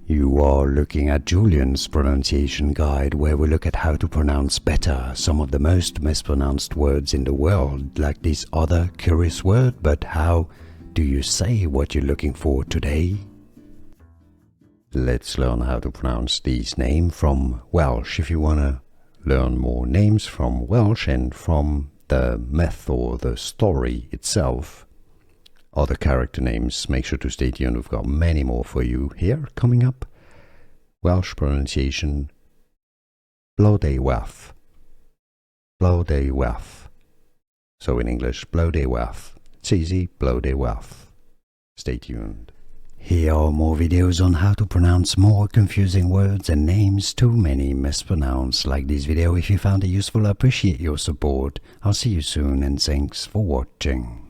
You are looking at Julian's pronunciation guide, where we look at how to pronounce better some of the most mispronounced words in the world, like this other curious word. But how do you say what you're looking for today? Let's learn how to pronounce these names from Welsh. If you want to learn more names from Welsh and from the myth or the story itself, other character names, make sure to stay tuned. We've got many more for you here coming up. Welsh pronunciation, Blodeuwedd. Blodeuwedd. So in English, Blodeuwedd. It's easy, Blodeuwedd. Stay tuned. Here are more videos on how to pronounce more confusing words and names too many mispronounced. Like this video if you found it useful. I appreciate your support. I'll see you soon and thanks for watching.